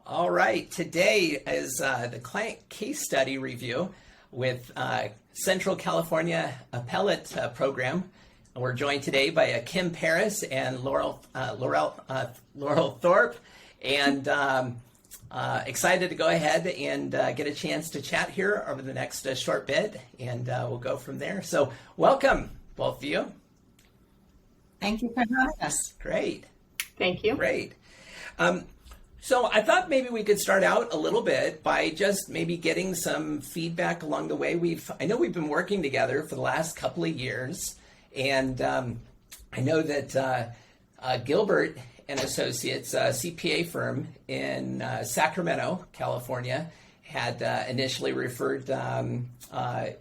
All right, today is the client case study review with Central California Appellate Program. We're joined today by Kim Parris and Laurel Thorpe, and excited to go ahead and get a chance to chat here over the next short bit, and we'll go from there. So welcome, both of you. Thank you for having us. Great. Thank you. Great. So I thought maybe we could start out a little bit by just maybe getting some feedback along the way. I know we've been working together for the last couple of years, and I know that Gilbert and Associates, a CPA firm in Sacramento, California, had initially referred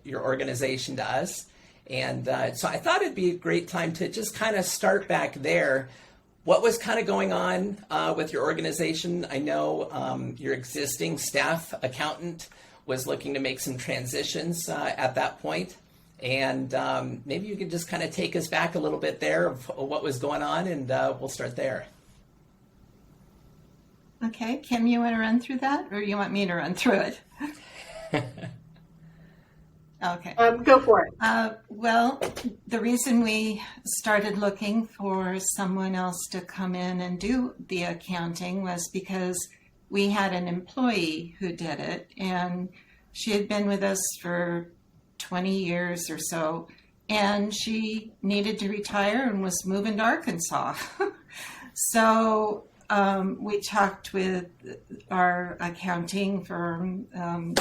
your organization to us. And so I thought it'd be a great time to just kind of start back there. What was kind of going on with your organization? I know your existing staff accountant was looking to make some transitions at that point. And maybe you could just kind of take us back a little bit there of what was going on, and we'll start there. Okay, Kim, you want to run through that, or you want me to run through it? Okay. Go for it. Well, the reason we started looking for someone else to come in and do the accounting was because we had an employee who did it, and she had been with us for 20 years or so, and she needed to retire and was moving to Arkansas. So we talked with our accounting firm,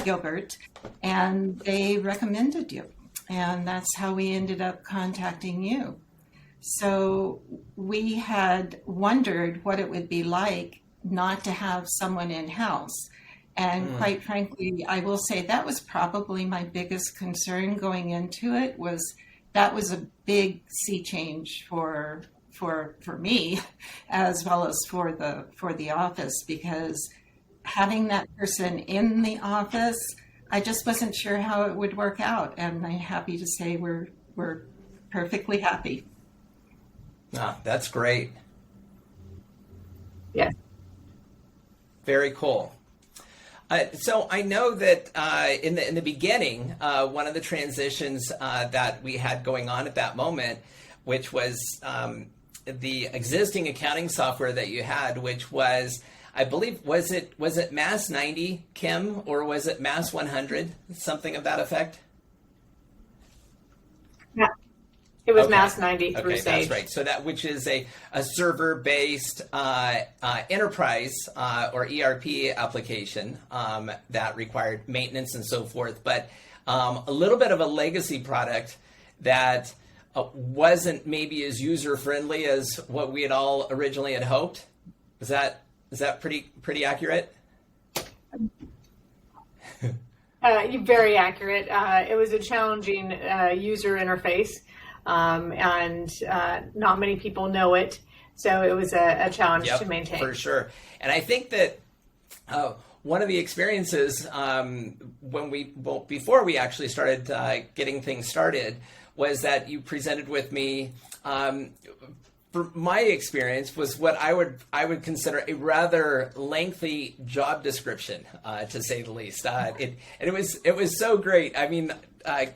Gilbert, and they recommended you. And that's how we ended up contacting you. So we had wondered what it would be like not to have someone in-house. And quite frankly, I will say that was probably my biggest concern going into it. That was a big sea change for me, as well as for the office, because having that person in the office, I just wasn't sure how it would work out. And I'm happy to say we're perfectly happy. Ah, that's great. Yeah. Very cool. So I know that in the beginning, one of the transitions that we had going on at that moment, which was the existing accounting software that you had, which was, I believe, was it Mass 90, Kim, or was it Mass 100, something of that effect? Yeah, it was Okay. Mass 90 through Okay, Sage. that's right. So that, which is a server-based enterprise or ERP application that required maintenance and so forth, but a little bit of a legacy product that wasn't maybe as user-friendly as what we had all originally had hoped. Is that pretty accurate? Very accurate. It was a challenging user interface, and not many people know it. So it was a challenge to maintain. For sure. And I think that one of the experiences before we actually started getting things started was that you presented with me, for my experience, was what I would consider a rather lengthy job description, to say the least. It was so great. I mean,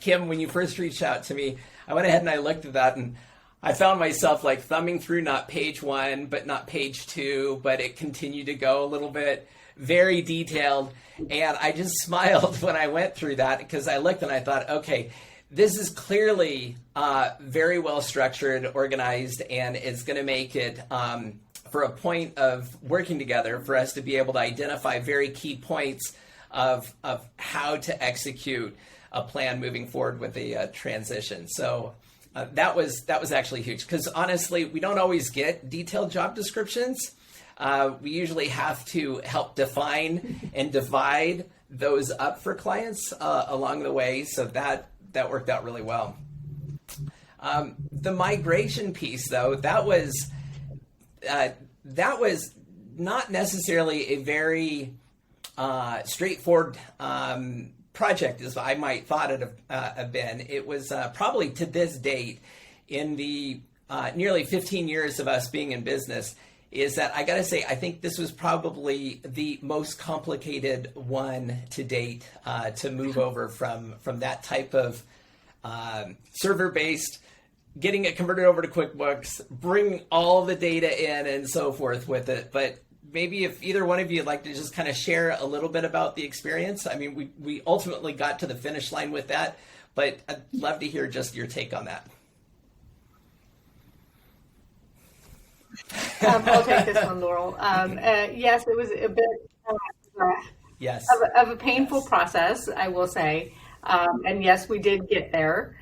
Kim, when you first reached out to me, I went ahead and I looked at that, and I found myself like thumbing through not page 1, but not page 2, but it continued to go a little bit, very detailed. And I just smiled when I went through that, because I looked and I thought, okay, this is clearly very well structured, organized, and it's going to make it for a point of working together for us to be able to identify very key points of how to execute a plan moving forward with a transition. So that was actually huge, because honestly, we don't always get detailed job descriptions. We usually have to help define and divide those up for clients along the way. So that worked out really well. The migration piece, though, that was not necessarily a very straightforward project as I might thought it have been. It was probably to this date, in the nearly 15 years of us being in business, is that I got to say, I think this was probably the most complicated one to date to move over from that type of server-based, getting it converted over to QuickBooks, bring all the data in and so forth with it. But maybe if either one of you would like to just kind of share a little bit about the experience. I mean, we ultimately got to the finish line with that, but I'd love to hear just your take on that. I'll take this one, Laurel. Yes, it was a bit yes. of a painful process, I will say. And yes, we did get there.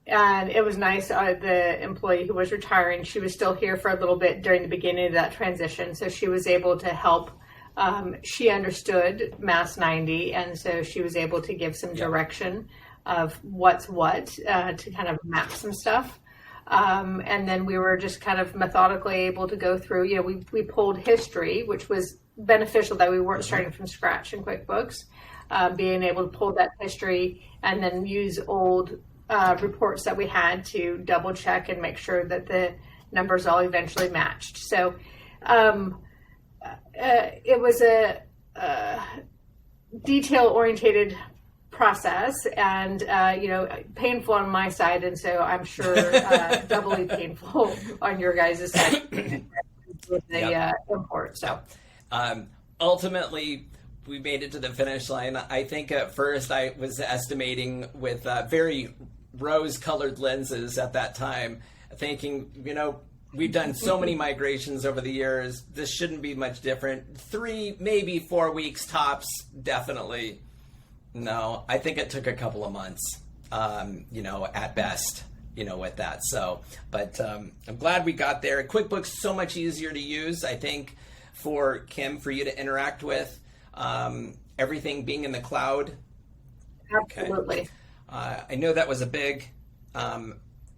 And it was nice. The employee who was retiring, she was still here for a little bit during the beginning of that transition. So she was able to help. She understood Mass 90. And so she was able to give some direction of what's what to kind of map some stuff. And then we were just kind of methodically able to go through, we pulled history, which was beneficial that we weren't starting from scratch in QuickBooks, being able to pull that history and then use old reports that we had to double check and make sure that the numbers all eventually matched. So it was a detail-oriented process and, painful on my side. And so I'm sure doubly painful on your guys' side with the import. So ultimately, we made it to the finish line. I think at first I was estimating with very rose-colored lenses at that time, thinking, we've done so many migrations over the years. This shouldn't be much different. 3, maybe 4 weeks tops, definitely. No, I think it took a couple of months, at best, with that. So, but I'm glad we got there. QuickBooks so much easier to use, I think, for Kim, for you to interact with. Everything being in the cloud. Absolutely. Okay. I know that was a big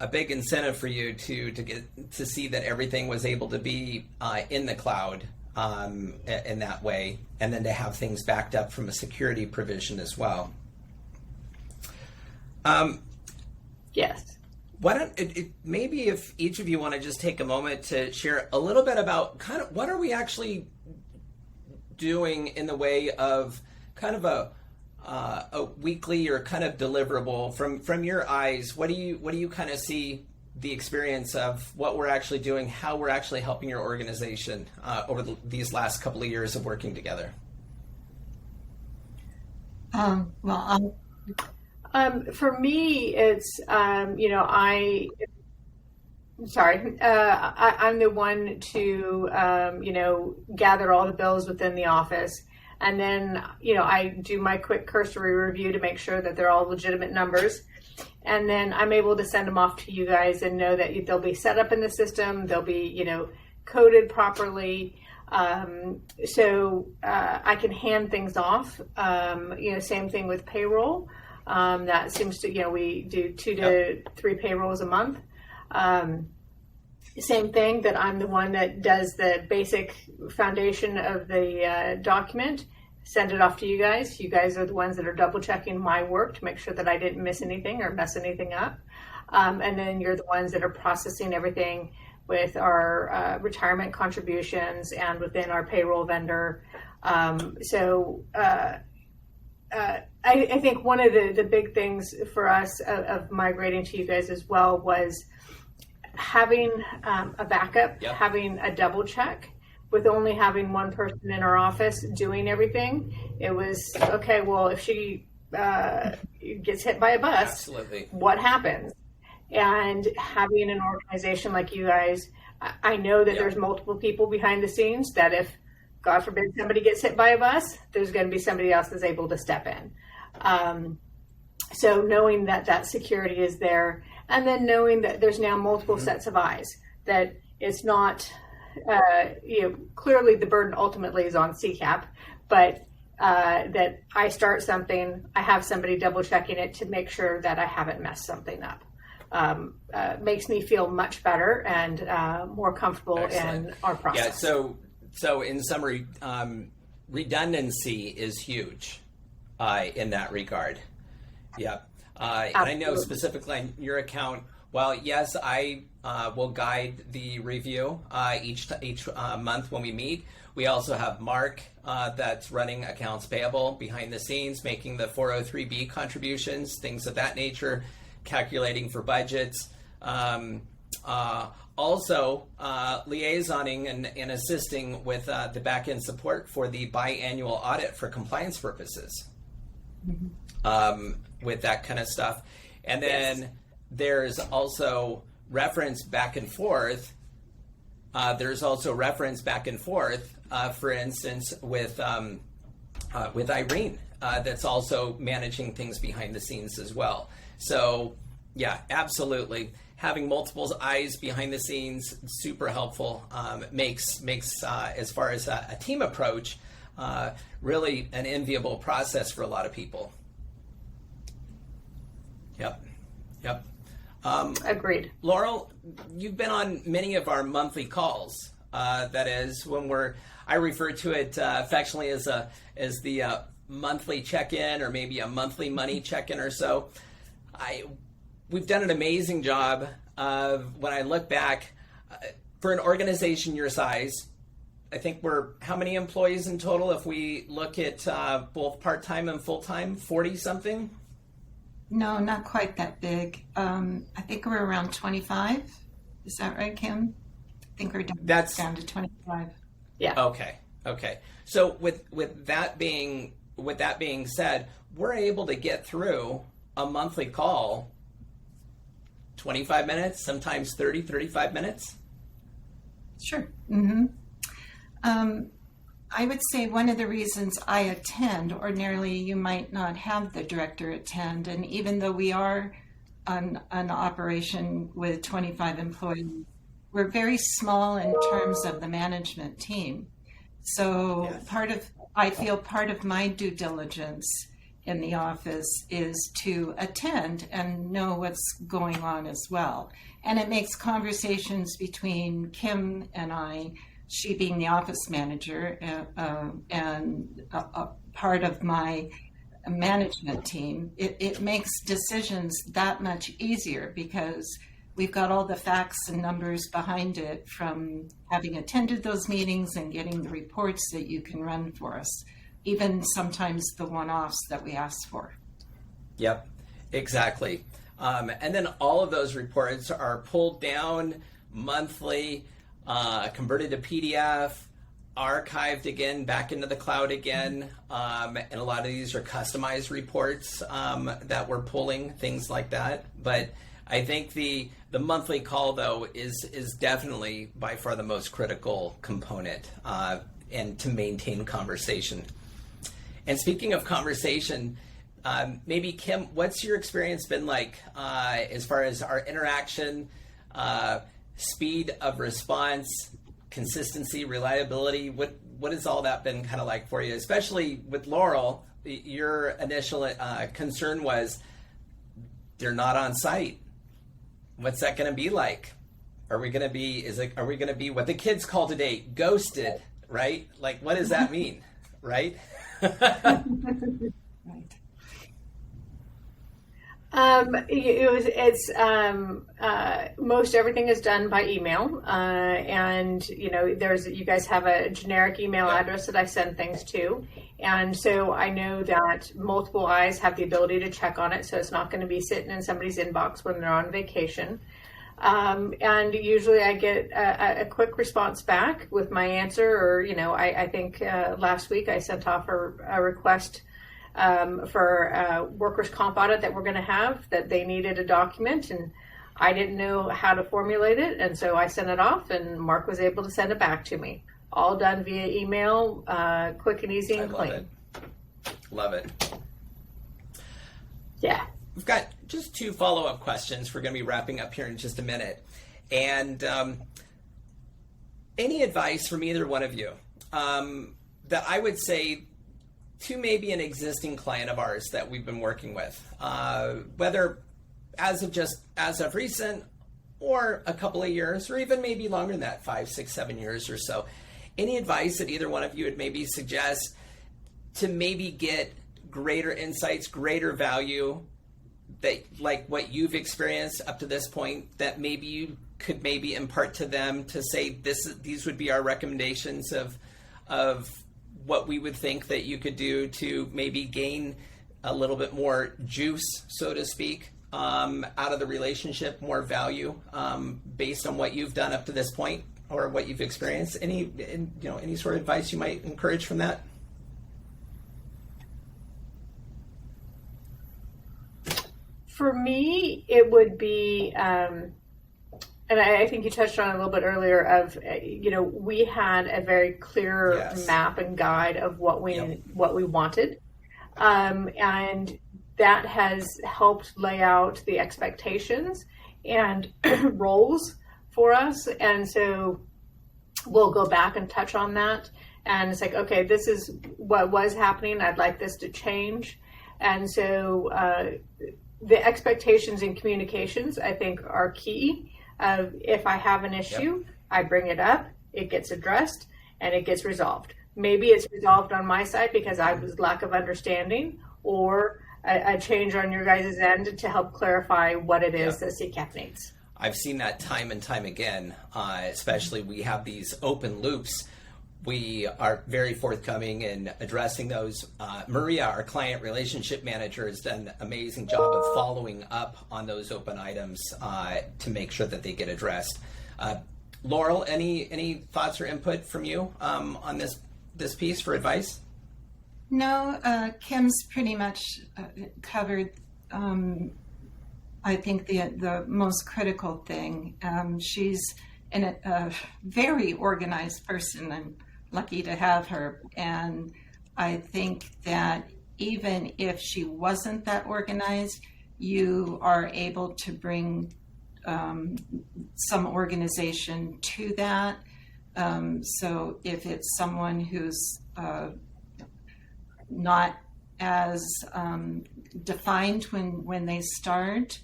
incentive for you to get to see that everything was able to be in the cloud in that way, and then to have things backed up from a security provision as well. Yes. Why don't maybe if each of you want to just take a moment to share a little bit about kind of what are we actually doing in the way of kind of a weekly or kind of deliverable from your eyes. What do you kind of see the experience of what we're actually doing, how we're actually helping your organization over these last couple of years of working together? For me, it's I'm the one to gather all the bills within the office. And then, I do my quick cursory review to make sure that they're all legitimate numbers. And then I'm able to send them off to you guys and know that they'll be set up in the system. They'll be, coded properly. So I can hand things off. Same thing with payroll. That seems to, we do 2 to 3 payrolls a month. Same thing, that I'm the one that does the basic foundation of the document, send it off to you guys. You guys are the ones that are double checking my work to make sure that I didn't miss anything or mess anything up. And then you're the ones that are processing everything with our retirement contributions and within our payroll vendor. I think one of the big things for us of migrating to you guys as well was having a backup, having a double check. With only having one person in our office doing everything, it was, okay, well, if she gets hit by a bus, absolutely, what happens? And having an organization like you guys, I know that there's multiple people behind the scenes that if, God forbid, somebody gets hit by a bus, there's going to be somebody else that's able to step in. So knowing that security is there, and then knowing that there's now multiple sets of eyes, that it's not, clearly the burden ultimately is on CCAP, but that I start something, I have somebody double checking it to make sure that I haven't messed something up. Makes me feel much better and more comfortable in our process. Yeah, so in summary, redundancy is huge in that regard. Yeah. And I know specifically on your account, Well, yes, I will guide the review each month when we meet. We also have Mark that's running accounts payable behind the scenes, making the 403B contributions, things of that nature, calculating for budgets. Also, liaisoning and assisting with the back-end support for the biannual audit for compliance purposes, with that kind of stuff. And then there's also reference back and forth. For instance, with Irene, that's also managing things behind the scenes as well. So, yeah, absolutely. Having multiple eyes behind the scenes, super helpful. Makes as far as a team approach, really an enviable process for a lot of people. Yep. Agreed. Laurel, you've been on many of our monthly calls. That is when I refer to it affectionately as the monthly check-in, or maybe a monthly money check-in or so. We've done an amazing job of, when I look back, for an organization your size, I think we're, how many employees in total if we look at both part-time and full-time? 40-something? No, not quite that big. I think we're around 25. Is that right, Kim? I think we're down to 25. Yeah. Okay. So with that being said, we're able to get through a monthly call 25 minutes, sometimes 30, 35 minutes. Sure. I would say one of the reasons I attend, ordinarily you might not have the director attend, and even though we are an operation with 25 employees, we're very small in terms of the management team. So Yes. I feel part of my due diligence in the office is to attend and know what's going on as well. And it makes conversations between Kim and I, she being the office manager, and a part of my management team, it makes decisions that much easier because we've got all the facts and numbers behind it from having attended those meetings and getting the reports that you can run for us, even sometimes the one-offs that we ask for. Yep, exactly. And then all of those reports are pulled down monthly, converted to PDF, archived again back into the cloud again, and a lot of these are customized reports that we're pulling, things like that. But I think the monthly call, though, is definitely by far the most critical component, and to maintain conversation. And speaking of conversation, maybe Kim, what's your experience been like as far as our interaction, speed of response, consistency, reliability? What has all that been kind of like for you? Especially with Laurel, your initial concern was they're not on site. What's that going to be like? Are we going to be what the kids call today ghosted, right? Like, what does that mean, right? Right. Most everything is done by email, and you guys have a generic email address that I send things to, and so I know that multiple eyes have the ability to check on it, so it's not going to be sitting in somebody's inbox when they're on vacation. And usually I get a quick response back with my answer, or I think last week I sent off a request for a workers' comp audit that we're going to have, that they needed a document, and I didn't know how to formulate it, and so I sent it off, and Mark was able to send it back to me. All done via email, quick and easy and clean. Love it. Yeah. We've got just 2 follow-up questions. We're going to be wrapping up here in just a minute. And any advice from either one of you that I would say to maybe an existing client of ours that we've been working with, whether as of recent, or a couple of years, or even maybe longer than that, 5, 6, 7 years or so. Any advice that either one of you would maybe suggest to maybe get greater insights, greater value that, like what you've experienced up to this point, that maybe you could maybe impart to them to say these would be our recommendations of what we would think that you could do to maybe gain a little bit more juice, so to speak, out of the relationship, more value, based on what you've done up to this point or what you've experienced? Any sort of advice you might encourage from that? For me, it would be, and I think you touched on it a little bit earlier of, we had a very clear Yes. map and guide of what we Yep. what we wanted. And that has helped lay out the expectations and roles for us. And so we'll go back and touch on that. And it's like, okay, this is what was happening. I'd like this to change. And so the expectations and communications, I think, are key. If I have an issue, I bring it up, it gets addressed, and it gets resolved. Maybe it's resolved on my side because I was lack of understanding, or a change on your guys' end to help clarify what it is that CCAP needs. I've seen that time and time again, especially we have these open loops. We are very forthcoming in addressing those. Maria, our client relationship manager, has done an amazing job of following up on those open items to make sure that they get addressed. Laurel, any thoughts or input from you on this piece for advice? No, Kim's pretty much covered, I think, the most critical thing. She's a very organized person. I'm lucky to have her. And I think that even if she wasn't that organized, you are able to bring some organization to that. So if it's someone who's not as defined when they start,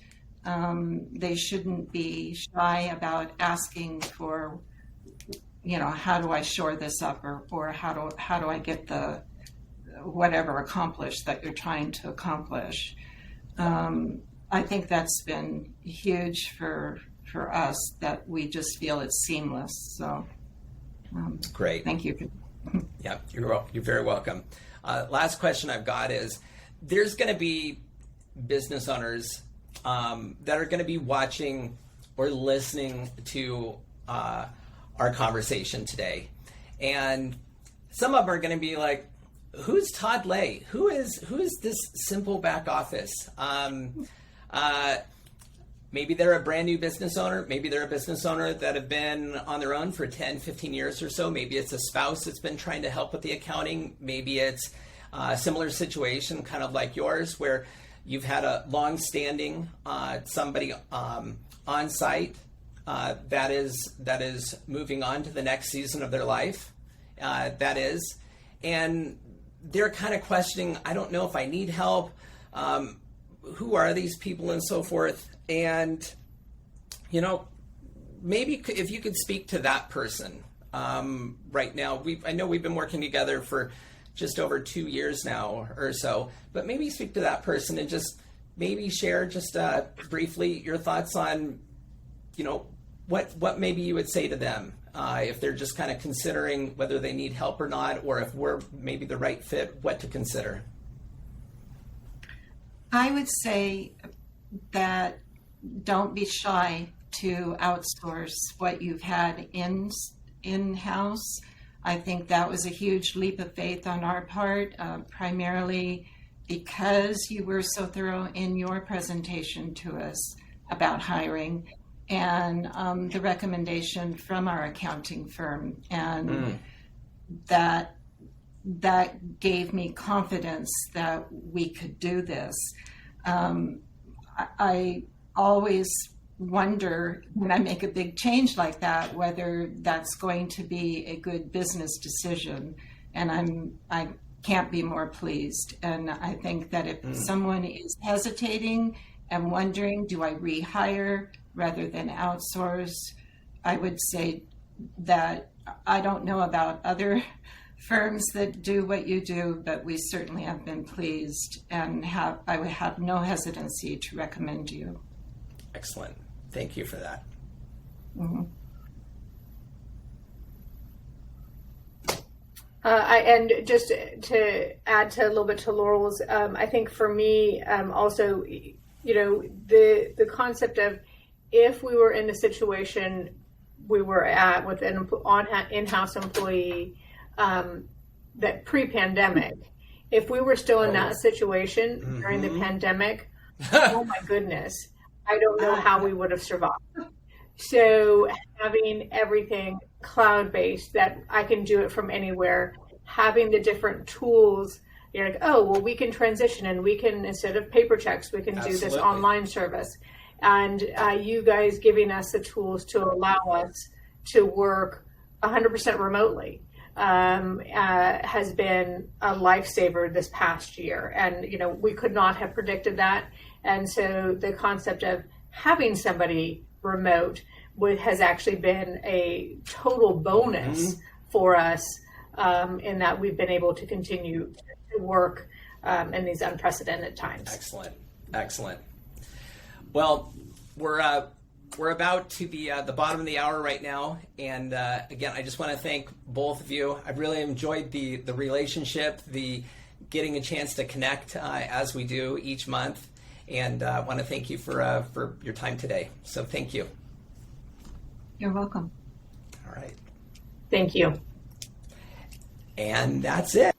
they shouldn't be shy about asking for, how do I shore this up, or how do I get the whatever accomplished that you're trying to accomplish. I think that's been huge for us, that we just feel it's seamless. So Great. thank you. Yeah, you're very welcome. Last question I've got is, there's going to be business owners that are going to be watching or listening to our conversation today. And some of them are going to be like, who's Todd Lay? Who is this simple back office? Maybe they're a brand new business owner. Maybe they're a business owner that have been on their own for 10, 15 years or so. Maybe it's a spouse that's been trying to help with the accounting. Maybe it's a similar situation, kind of like yours, where you've had a long-standing somebody on site that is moving on to the next season of their life. And they're kind of questioning, I don't know if I need help. Who are these people and so forth? And, maybe if you could speak to that person right now. I know we've been working together for just over 2 years now or so, but maybe speak to that person and just maybe share just briefly your thoughts on, what maybe you would say to them if they're just kind of considering whether they need help or not, or if we're maybe the right fit, what to consider. I would say that don't be shy to outsource what you've had in-house. I think that was a huge leap of faith on our part, primarily because you were so thorough in your presentation to us about hiring, and the recommendation from our accounting firm. And that gave me confidence that we could do this. I always wonder when I make a big change like that, whether that's going to be a good business decision. And I can't be more pleased. And I think that if someone is hesitating and wondering, do I rehire rather than outsource, I would say that I don't know about other firms that do what you do, but we certainly have been pleased, and I would have no hesitancy to recommend you. Excellent. Thank you for that. Mm-hmm. And just to add to a little bit to Laurel's, I think for me also, the concept of if we were in the situation we were at with an in-house employee that pre-pandemic, if we were still in that situation during the pandemic, oh my goodness, I don't know how we would have survived. So having everything cloud-based, that I can do it from anywhere, having the different tools, you're like, oh, well, we can transition and we can, instead of paper checks, we can do this online service. And you guys giving us the tools to allow us to work 100% remotely has been a lifesaver this past year. And, we could not have predicted that. And so the concept of having somebody remote has actually been a total bonus for us in that we've been able to continue to work in these unprecedented times. Excellent. Well, we're about to the bottom of the hour right now, and again, I just want to thank both of you. I've really enjoyed the relationship, the getting a chance to connect as we do each month, and I want to thank you for your time today. So thank you. You're welcome. All right. Thank you. And that's it.